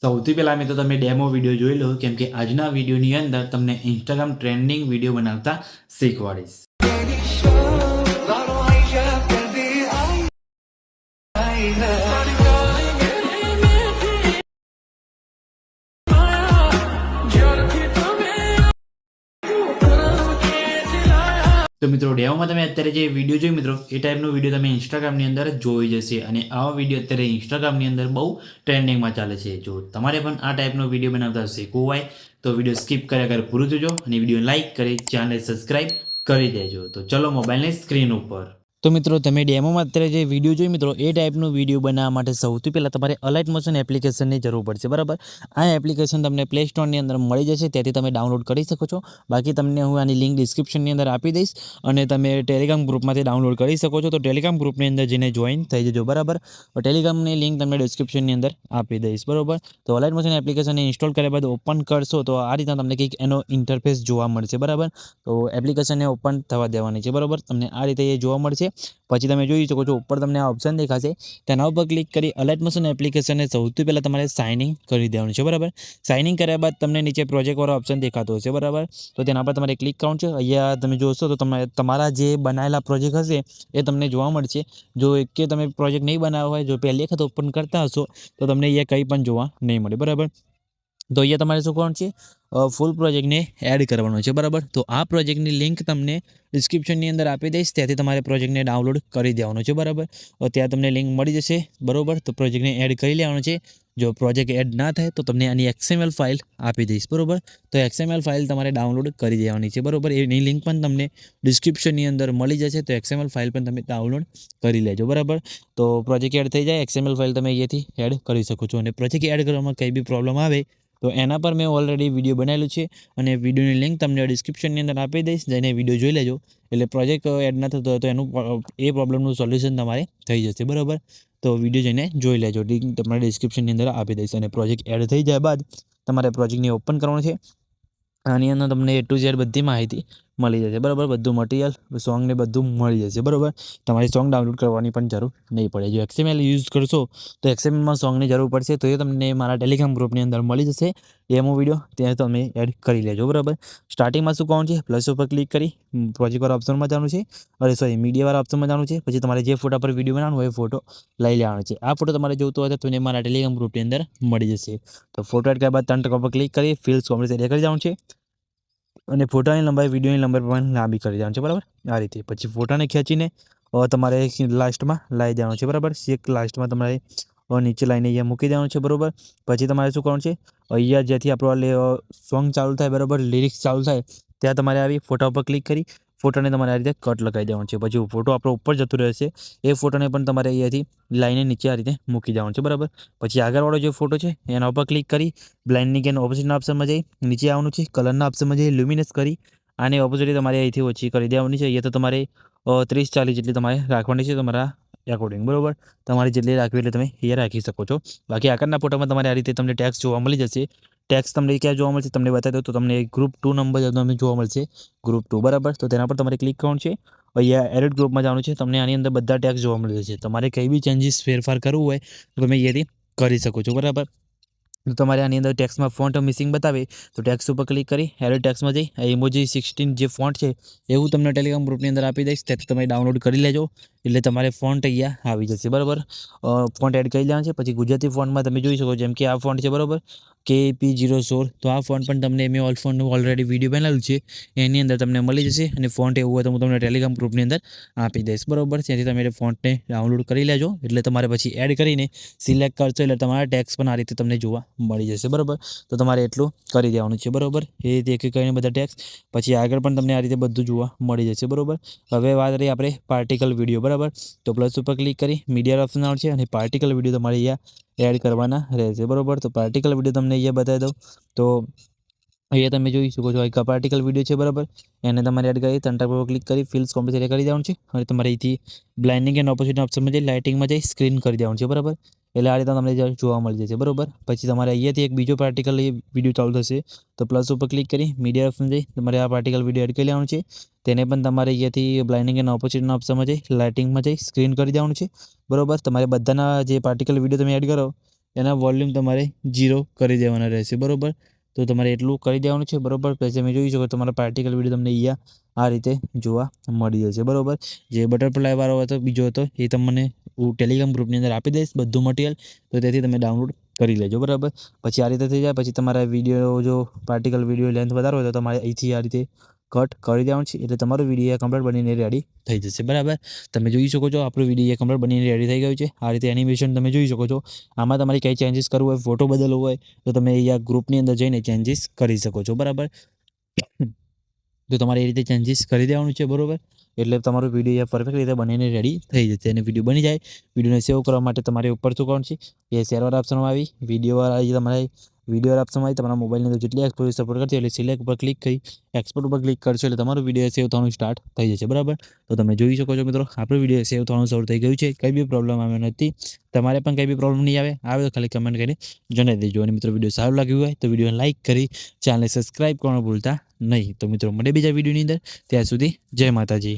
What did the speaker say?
સૌથી પહેલાં મેં તો તમે ડેમો વિડીયો જોઈ લો, કેમ કે આજના વિડીયોની અંદર તમને ઇન્સ્ટાગ્રામ ટ્રેન્ડિંગ વિડીયો બનાવતા શીખવાડીશ. તો મિત્રો ડેમોમાં તમે અત્યારે જે વિડીયો જોઈ મિત્રો એ ટાઈપનો વિડીયો તમે ઇન્સ્ટાગ્રામની અંદર જોઈ જશે, અને આવા વિડીયો અત્યારે ઇન્સ્ટાગ્રામની અંદર બહુ ટ્રેન્ડિંગમાં ચાલે છે. જો તમારે પણ આ ટાઈપનો વિડીયો બનાવતા શીખવું હોય તો વિડીયો સ્કીપ કર્યા કર પૂરું જોજો અને વિડીયો લાઇક કરી ચેનલ સબસ્ક્રાઇબ કરી દેજો. તો ચલો મોબાઈલની સ્ક્રીન ઉપર. તો મિત્રો તમે ડેમોમાં અત્યારે જે વિડીયો જોઈ મિત્રો એ ટાઈપનો વિડીયો બનાવવા માટે સૌથી પહેલાં તમારે અલાઇટ મોશન એપ્લિકેશનની જરૂર પડશે, બરાબર. આ એપ્લિકેશન તમને પ્લે સ્ટોરની અંદર મળી જશે, ત્યાંથી તમે ડાઉનલોડ કરી શકો છો. બાકી તમને હું આની લિંક ડિસ્ક્રિપ્શનની અંદર આપી દઈશ અને તમે ટેલિગ્રામ ગ્રુપમાંથી ડાઉનલોડ કરી શકો છો. તો ટેલિગ્રામ ગ્રુપની અંદર જઈને જોઈન થઈ જજો, બરાબર. ટેલિગ્રામની લિંક તમને ડિસ્ક્રિપ્શનની અંદર આપી દઈશ, બરાબર. તો અલાઇટ મોશન એપ્લિકેશનને ઇન્સ્ટોલ કર્યા બાદ ઓપન કરશો તો આ રીતના તમને કંઈક એનો ઇન્ટરફેસ જોવા મળશે, બરાબર. તો એપ્લિકેશનને ઓપન થવા દેવાની છે, બરાબર. તમને આ રીતે એ જોવા મળશે. પછી તમે જોઈ શકો છો ઉપર તમને આ ઓપ્શન દેખાશે, તેના ઉપર ક્લિક કરી અલાઇટ મોશન એપ્લિકેશનને સૌથી પહેલાં તમારે સાઇન ઇન કરી દેવાનું છે, બરાબર. સાઇન ઇન કર્યા બાદ તમને નીચે પ્રોજેક્ટવાળો ઓપ્શન દેખાતો હશે, બરાબર. તો તેના પર તમારે ક્લિક કરવાનું છે. અહીંયા તમે જોશો તો તમારા જે બનાવેલા પ્રોજેક્ટ હશે એ તમને જોવા મળશે. જો કે તમે પ્રોજેક્ટ નહીં બનાવ્યો હોય, જો પહેલી વખત ઓપન કરતા હશો તો તમને અહીંયા કંઈ પણ જોવા નહીં મળે, બરાબર. તો અહીંયા તમારે શું કરવાનું છે, ફૂલ પ્રોજેક્ટને એડ કરવાનો છે, બરાબર. તો આ પ્રોજેક્ટની લિંક તમને ડિસ્ક્રિપ્શનની અંદર આપી દઈશ, ત્યાંથી તમારે પ્રોજેક્ટને ડાઉનલોડ કરી દેવાનો છે, બરાબર. ત્યાં તમને લિંક મળી જશે, બરાબર. તો પ્રોજેક્ટને એડ કરી લેવાનો છે. જો પ્રોજેક્ટ એડ ના થાય તો તમને આની XML ફાઇલ આપી દઈશ, બરાબર. તો XML ફાઇલ તમારે ડાઉનલોડ કરી દેવાની છે, બરાબર. એની લિંક પણ તમને ડિસ્ક્રિપ્શનની અંદર મળી જશે. તો XML ફાઇલ પણ તમે ડાઉનલોડ કરી લેજો, બરાબર. તો પ્રોજેક્ટ એડ થઈ જાય, XML ફાઇલ તમે અહીંયાથી એડ કરી શકો છો. અને પ્રોજેક્ટ એડ કરવામાં કંઈ બી પ્રોબ્લેમ આવે તો એના પર મેં ઓલરેડી વિડીયો બનાવેલું છે અને વિડીયોની લિંક તમને ડિસ્ક્રિપ્શનની અંદર આપી દઈશ, જઈને વિડીયો જોઈ લેજો. એટલે પ્રોજેક્ટ એડ ના થતો હોય તો એનું એ પ્રોબ્લેમનું સોલ્યુશન તમારે થઈ જશે, બરાબર. તો વિડીયો જઈને જોઈ લેજો, લિંક તમારે ડિસ્ક્રિપ્શનની અંદર આપી દઈશ. અને પ્રોજેક્ટ એડ થઈ જાય બાદ તમારે પ્રોજેક્ટને ઓપન કરવાનું છે. આની અંદર તમને A to Z બધી માહિતી મળી જશે, બરાબર. બધું મટીરિયલ સોંગને બધું મળી જશે, બરાબર. તમારે સોંગ ડાઉનલોડ કરવાની પણ જરૂર નહીં પડે. જો XML યુઝ કરશો તો XMLમાં સોંગની જરૂર પડશે, તો એ તમને મારા ટેલિગ્રામ ગ્રુપની અંદર મળી જશે ડેમો વિડીયો, ત્યાં તમે એડ કરી લેજો, બરાબર. સ્ટાર્ટિંગમાં શું કરવાનું છે, પ્લસ ઉપર ક્લિક કરી પ્રોજેક્ટવાળા ઓપ્શનમાં જવાનું છે, મીડિયાવાળા ઓપ્શનમાં જવાનું છે. પછી તમારે જે ફોટા પર વિડીયો બનાવવાનો હોય એ ફોટો લઈ લેવાનો છે. આ ફોટો તમારે જોઈતો હોય તો તમને મારા ટેલિગ્રામ ગ્રુપની અંદર મળી જશે. તો ફોટો એડ કર્યા બાદ 3 ટકા પર ક્લિક કરી ફિલ્સ કોમ્પ્રેસ એડ કરી જવાનું છે અને ફોટાની લંબાઈ વિડીયોની લંબાઈ પણ લાંબી કરી દેવાની છે, બરાબર. આ રીતે પછી ફોટાને ખેંચીને તમારે લાસ્ટમાં લાવી દેવાનું છે, બરાબર. એક લાસ્ટમાં તમારે નીચે લાઈને અહીંયા મૂકી દેવાનું છે, બરાબર. પછી તમારે શું કરવાનું છે, અહીંયા જેથી આપણો સોંગ ચાલુ થાય, બરાબર, લિરિક્સ ચાલુ થાય ત્યાં તમારે આવી ફોટા ઉપર ક્લિક કરી ફોટાને તમારે આ રીતે કટ લગાવી દેવાનો છે. પછી ફોટો આપણો ઉપર જતો રહેશે, એ ફોટોને પણ તમારે અહીંયાથી લાઈને નીચે આ રીતે મૂકી દેવાનો છે, બરાબર. પછી આગળવાળો જે ફોટો છે એના ઉપર ક્લિક કરી બ્લાઇન્ડની કે ઓપોઝિટના ઓપ્શનમાં જઈ નીચે આવવાનું છે, કલરના ઓપ્શનમાં જઈ લ્યુમિનસ કરી આને ઓપોઝિટ તમારે અહીંથી ઓછી કરી દેવાની છે. અહીંયા તો તમારે 30-40 જેટલી તમારે રાખવાની છે તમારા એકોર્ડિંગ, બરાબર. તમારે જેટલી રાખવી એટલે તમે એ રાખી શકો છો. બાકી આગળના ફોટામાં તમારે આ રીતે તમને ટેક્સ જોવા મળી જશે. ટેક્સ તમને ક્યાં જોવા મળશે તમને બતાવી દો, તો તમને ગ્રુપ 2 નંબર તમને જોવા મળશે, ગ્રુપ 2, બરાબર. તો તેના પર તમારે ક્લિક કરવાનું છે. અહીંયા એડિટ ગ્રુપમાં જવાનું છે. તમને આની અંદર બધા ટેક્સ જોવા મળી જશે. તમારે કંઈ બી ચેન્જીસ ફેરફાર કરવું હોય તો તમે અહીંયાથી કરી શકો છો, બરાબર. તો તમારે આની અંદર ટેક્સમાં ફોન્ટ મિસિંગ બતાવે તો ટેક્સ ઉપર ક્લિક કરી એડિટ ટેક્સમાં જઈ ઇમોજી 16 જે ફોન્ટ છે એવું તમને ટેલિગ્રામ ગ્રુપની અંદર આપી દઈશ, ત્યાંથી તમે ડાઉનલોડ કરી લેજો. એટલે તમારે ફોન્ટ અહીંયા આવી જશે, બરાબર. ફોન્ટ એડ કરી લેવાનું છે. પછી ગુજરાતી ફોન્ટમાં તમે જોઈ શકો, જેમ કે આ ફોન્ટ છે, બરાબર, KP016. તો આ ફોન્ટ પણ તમને મેં ફોન્ટનું ઓલરેડી વિડીયો બનાવેલું છે, એની અંદર તમને મળી જશે. અને ફોન્ટ એવું હોય તો હું તમને ટેલિગ્રામ ગ્રુપની અંદર આપી દઈશ, બરાબર. ત્યાંથી તમે ફોન્ટને ડાઉનલોડ કરી લેજો. એટલે તમારે પછી એડ કરીને સિલેક્ટ કરશો એટલે તમારા ટેક્સ પણ આ રીતે તમને જોવા મળી જશે, બરાબર. તો તમારે એટલું કરી દેવાનું છે, બરાબર. એ રીતે એક કરીને બધા ટેક્સ પછી આગળ પણ તમને આ રીતે બધું જોવા મળી જશે, બરાબર. હવે વાત રહી આપણે પાર્ટિકલ વિડીયો, બરાબર. તો પ્લસ ઉપર ક્લિક કરી મીડિયા ઓપ્શન આવશે અને પાર્ટિકલ વિડીયો તમારે અહીંયા એડ કરવાના રહેશે, બરાબર. તો પાર્ટિકલ વિડીયો તમને અહીંયા બતાવી દઉં તો અહીંયા તમે જોઈ શકો છો, એક પાર્ટિકલ વિડીયો છે, બરાબર. એને તમારે એડ કરી 3 ટકા પર ક્લિક કરી ફિલ્સ કોમ્પ્રેસ એડ કરી દેવાનું છે. અને તમારે અહીંથી બ્લાઇન્ડિંગ એન્ડ ઓપોઝિટ ઓપ્શનમાં જઈ લાઇટિંગમાં જઈ સ્ક્રીન કરી દેવાનું છે, બરાબર. એટલે આ રીતે તમને જોવા મળી જશે, બરાબર. પછી તમારે અહીંયાથી એક બીજો પાર્ટિકલ વિડીયો ચાલુ થશે. તો પ્લસ ઉપર ક્લિક કરી મીડિયા ઓપ્શન જઈ તમારે આ પાર્ટિકલ વિડીયો એડ કરી લેવાનું છે. તેને પણ તમારે અહીંયાથી બ્લાઇન્ડિંગ એન્ડ ઓપોઝિટના ઓપ્શનમાં જઈ લાઇટિંગમાં જઈ સ્ક્રીન કરી દેવાનું છે, બરાબર. તમારે બધાના જે પાર્ટિકલ વિડીયો તમે એડ કરો એના વોલ્યુમ તમારે 0 કરી દેવાના રહેશે, બરાબર. તો તમારે એટલું કરી દેવાનું છે, બરાબર. પછી તમે જોઈ શકો તમારા પાર્ટિકલ વિડીયો તમને અહીંયા આ રીતે જોવા મળી જશે, બરાબર. જે બટરફ્લાય વાળો હતો બીજો હતો એ તમને હું ટેલિગ્રામ ગ્રુપની અંદર આપી દઈશ બધું મટીરિયલ, તો ત્યાંથી તમે ડાઉનલોડ કરી લેજો, બરાબર. પછી આ રીતે થઈ જાય પછી તમારા વિડીયો જો પાર્ટિકલ વિડીયો લેન્થ વધારો હોય તો તમારે અહીંથી આ રીતે કટ કરી દેવાનું છે, એટલે તમારો વિડીયો કમ્પ્લીટ બનીને રેડી થઈ જશે, બરાબર. તમે જોઈ શકો છો આપણું વિડીયો કમ્પ્લીટ બનીને રેડી થઈ ગયું છે. આ રીતે એનિમેશન તમે જોઈ શકો છો. આમાં તમારે કંઈ ચેન્જીસ કરવું હોય, ફોટો બદલવો હોય તો તમે અહીંયા ગ્રુપની અંદર જઈને ચેન્જીસ કરી શકો છો, બરાબર. તો તમારે એ રીતે ચેન્જીસ કરી દેવાનું છે, બરાબર. એટલે તમારો વિડીયો પરફેક્ટ રીતે બનીને રેડી થઈ જશે. અને વિડીયો બની જાય, વિડીયોને સેવ કરવા માટે તમારે ઉપર શું કરવાનું છે, એ શેરવાળા ઓપ્શનમાં આવી વિડીયો તમારે વિડીયો ઓપ્શનમાં આવી તમારા મોબાઈલની અંદર જેટલી એક્સપોર્ટ સપોર્ટ કરતી એટલે સિલેક્ટ ઉપર ક્લિક કરી એક્સપોર્ટ ઉપર ક્લિક કરશો એટલે તમારો વિડીયો સેવ થવાનું સ્ટાર્ટ થઈ જશે, બરાબર. તો તમે જોઈ શકો છો મિત્રો આપણો વિડીયો સેવ થવાનું શરૂ થઈ ગયું છે, કંઈ બી પ્રોબ્લેમ આવ્યો નથી. તમારે પણ કંઈ બી પ્રોબ્લેમ નહીં આવે તો ખાલી કમેન્ટ કરીને જણાવી દેજો. અને મિત્રો વિડીયો સારું લાગ્યું હોય તો વિડીયોને લાઇક કરી ચેનલને સબસ્ક્રાઈબ કરવાનું ભૂલતા નહીં. તો મિત્રો મળે બીજા વિડીયોની અંદર, ત્યાં સુધી જય માતાજી.